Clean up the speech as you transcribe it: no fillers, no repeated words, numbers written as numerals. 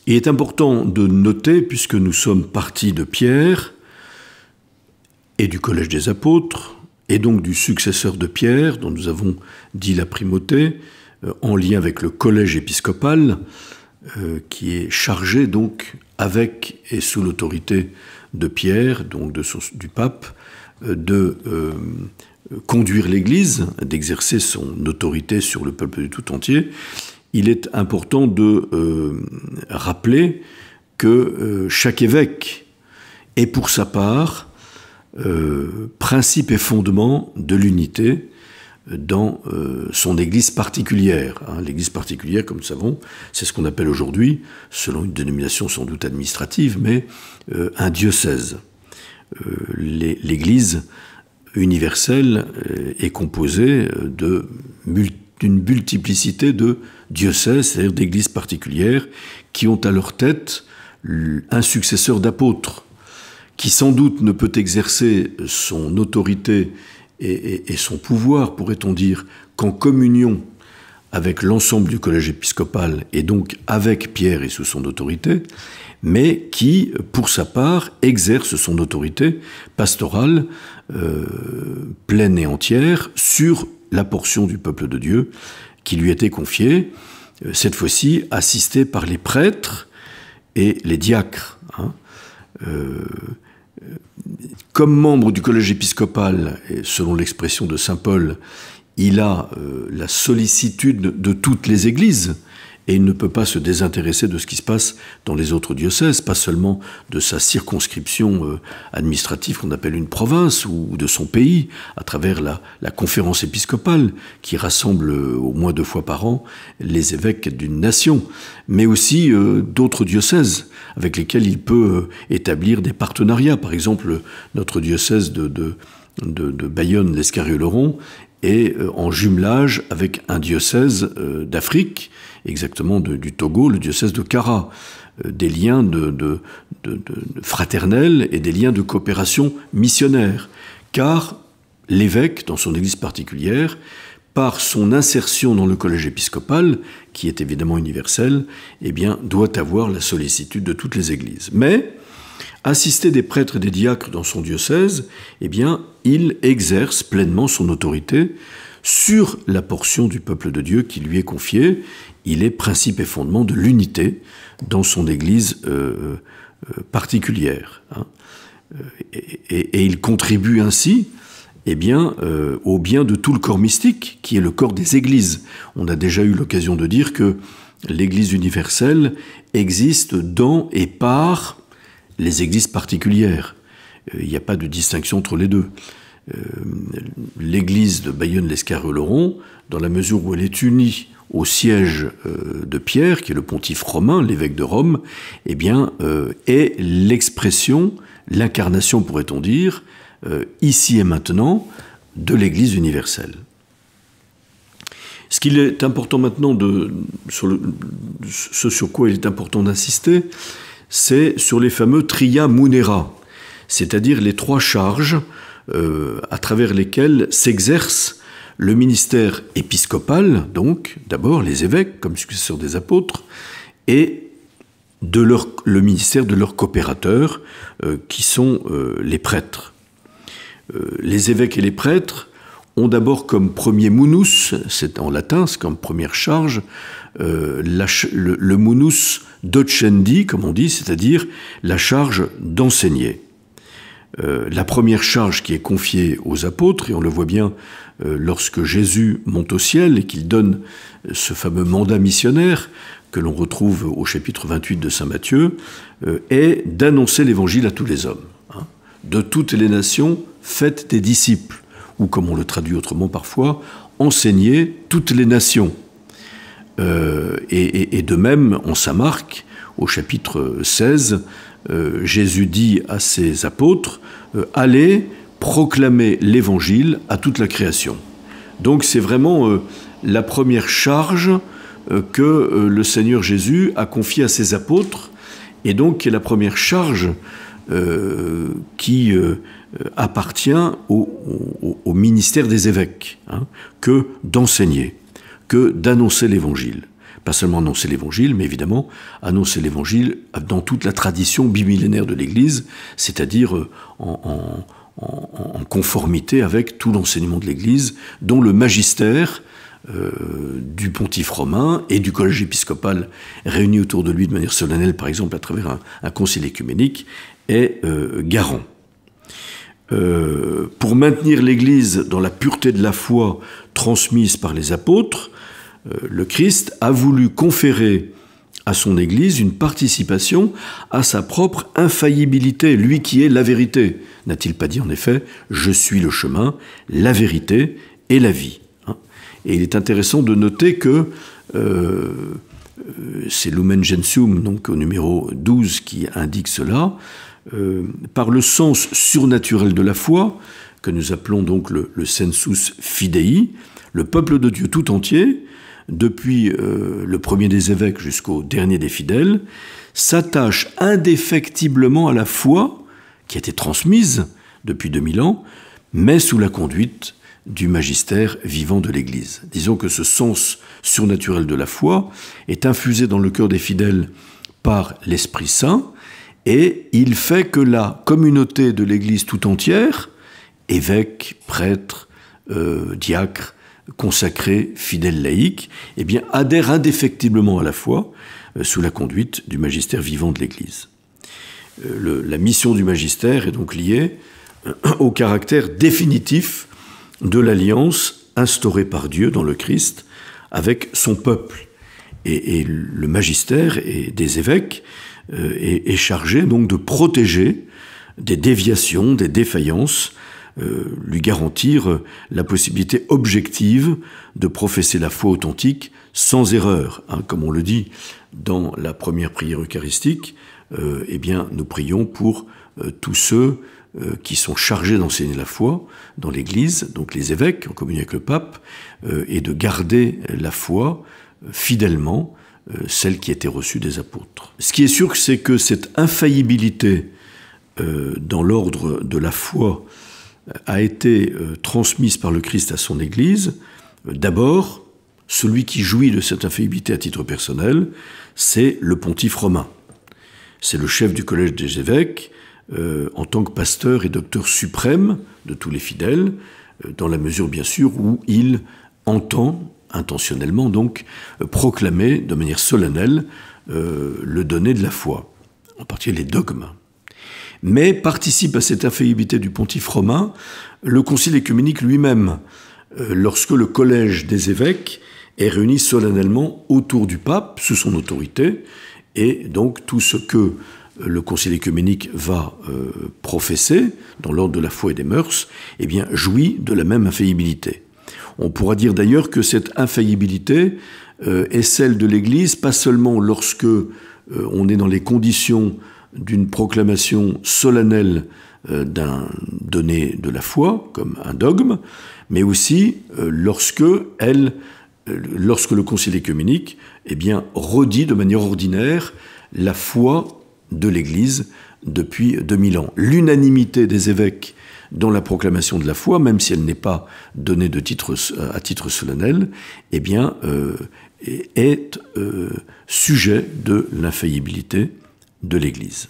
Il est important de noter, puisque nous sommes partis de Pierre et du collège des apôtres, et donc du successeur de Pierre, dont nous avons dit la primauté, en lien avec le collège épiscopal, qui est chargé donc avec et sous l'autorité de Pierre, donc du pape, de conduire l'Église, d'exercer son autorité sur le peuple du tout entier. Il est important de rappeler que chaque évêque est pour sa part principe et fondement de l'unité dans son Église particulière. L'Église particulière, comme nous savons, c'est ce qu'on appelle aujourd'hui, selon une dénomination sans doute administrative, mais un diocèse. L'Église universelle est composée d'une multiplicité de diocèses, c'est-à-dire d'églises particulières, qui ont à leur tête un successeur d'apôtre, qui sans doute ne peut exercer son autorité et son pouvoir, pourrait-on dire, qu'en communion avec l'ensemble du collège épiscopal et donc avec Pierre et sous son autorité, mais qui, pour sa part, exerce son autorité pastorale pleine et entière sur la portion du peuple de Dieu qui lui était confiée, cette fois-ci assistée par les prêtres et les diacres. Comme membre du collège épiscopal, et selon l'expression de saint Paul, il a la sollicitude de toutes les églises, et il ne peut pas se désintéresser de ce qui se passe dans les autres diocèses, pas seulement de sa circonscription administrative qu'on appelle une province, ou de son pays, à travers la conférence épiscopale, qui rassemble au moins 2 fois par an les évêques d'une nation, mais aussi d'autres diocèses avec lesquels il peut établir des partenariats. Par exemple, notre diocèse de Bayonne-l'Escarieux-Laurent est en jumelage avec un diocèse d'Afrique, exactement du Togo, le diocèse de Kara. Des liens de fraternels et des liens de coopération missionnaire. Car l'évêque, dans son église particulière, par son insertion dans le collège épiscopal, qui est évidemment universel, eh bien, doit avoir la sollicitude de toutes les églises. Mais, assisté des prêtres et des diacres dans son diocèse, eh bien, il exerce pleinement son autorité sur la portion du peuple de Dieu qui lui est confiée. Il est principe et fondement de l'unité dans son Église particulière. Et il contribue ainsi au bien de tout le corps mystique, qui est le corps des Églises. On a déjà eu l'occasion de dire que l'Église universelle existe dans et par les Églises particulières. Il n'y a pas de distinction entre les deux. L'Église de Bayonne-l'Escarieux-Laurent, dans la mesure où elle est unie au siège de Pierre, qui est le pontife romain, l'évêque de Rome, eh bien, est l'expression, l'incarnation, pourrait-on dire, ici et maintenant, de l'Église universelle. Ce qu'il est important maintenant ce sur quoi il est important d'insister, c'est sur les fameux tria munera, c'est-à-dire les 3 charges à travers lesquelles s'exerce le ministère épiscopal, donc d'abord les évêques comme successeurs des apôtres, et le ministère de leurs coopérateurs qui sont les prêtres. Les évêques et les prêtres ont d'abord comme premier munus, c'est en latin, c'est comme première charge, le munus docendi, comme on dit, c'est-à-dire la charge d'enseigner. La première charge qui est confiée aux apôtres, et on le voit bien lorsque Jésus monte au ciel et qu'il donne ce fameux mandat missionnaire que l'on retrouve au chapitre 28 de saint Matthieu, est d'annoncer l'évangile à tous les hommes. De toutes les nations, faites des disciples, ou comme on le traduit autrement parfois, enseignez toutes les nations. Et de même, en saint Marc, au chapitre 16, Jésus dit à ses apôtres « Allez proclamer l'évangile à toute la création ». Donc c'est vraiment la première charge que le Seigneur Jésus a confiée à ses apôtres, et donc qui est la première charge qui appartient au ministère des évêques, que d'enseigner, que d'annoncer l'évangile. pas seulement annoncer l'Évangile, mais évidemment annoncer l'Évangile dans toute la tradition bimillénaire de l'Église, c'est-à-dire en conformité avec tout l'enseignement de l'Église, dont le magistère du pontife romain et du collège épiscopal réuni autour de lui de manière solennelle, par exemple à travers un concile écuménique, est garant. Pour maintenir l'Église dans la pureté de la foi transmise par les apôtres, le Christ a voulu conférer à son Église une participation à sa propre infaillibilité, lui qui est la vérité. N'a-t-il pas dit en effet « Je suis le chemin, la vérité et la vie ». Et il est intéressant de noter que c'est Lumen Gentium, donc au numéro 12, qui indique cela, par le sens surnaturel de la foi, que nous appelons donc le sensus fidei, le peuple de Dieu tout entier, depuis le premier des évêques jusqu'au dernier des fidèles, s'attache indéfectiblement à la foi qui a été transmise depuis 2000 ans, mais sous la conduite du magistère vivant de l'Église. Disons que ce sens surnaturel de la foi est infusé dans le cœur des fidèles par l'Esprit Saint, et il fait que la communauté de l'Église tout entière, évêques, prêtres, diacres, consacrés, fidèles laïcs, eh bien, adhère indéfectiblement à la foi sous la conduite du magistère vivant de l'Église. La mission du magistère est donc liée au caractère définitif de l'alliance instaurée par Dieu dans le Christ avec son peuple. Et le magistère et des évêques est chargé donc de protéger des déviations, des défaillances, lui garantir la possibilité objective de professer la foi authentique sans erreur. Comme on le dit dans la première prière eucharistique, eh bien, nous prions pour tous ceux qui sont chargés d'enseigner la foi dans l'Église, donc les évêques en communion avec le pape, et de garder la foi fidèlement, celle qui était reçue des apôtres. Ce qui est sûr, c'est que cette infaillibilité dans l'ordre de la foi a été transmise par le Christ à son Église. D'abord, celui qui jouit de cette infaillibilité à titre personnel, c'est le pontife romain. C'est le chef du collège des évêques, en tant que pasteur et docteur suprême de tous les fidèles, dans la mesure bien sûr où il entend, intentionnellement donc, proclamer de manière solennelle le donné de la foi, en particulier les dogmes. Mais participe à cette infaillibilité du pontife romain le concile écuménique lui-même, lorsque le collège des évêques est réuni solennellement autour du pape, sous son autorité, et donc tout ce que le concile écuménique va professer, dans l'ordre de la foi et des mœurs, eh bien, jouit de la même infaillibilité. On pourra dire d'ailleurs que cette infaillibilité est celle de l'Église, pas seulement lorsque on est dans les conditions d'une proclamation solennelle d'un donné de la foi, comme un dogme, mais aussi lorsque le concile écuménique eh bien, redit de manière ordinaire la foi de l'Église depuis 2000 ans. L'unanimité des évêques dans la proclamation de la foi, même si elle n'est pas donnée à titre solennel, eh bien, est sujet de l'infaillibilité de l'Église.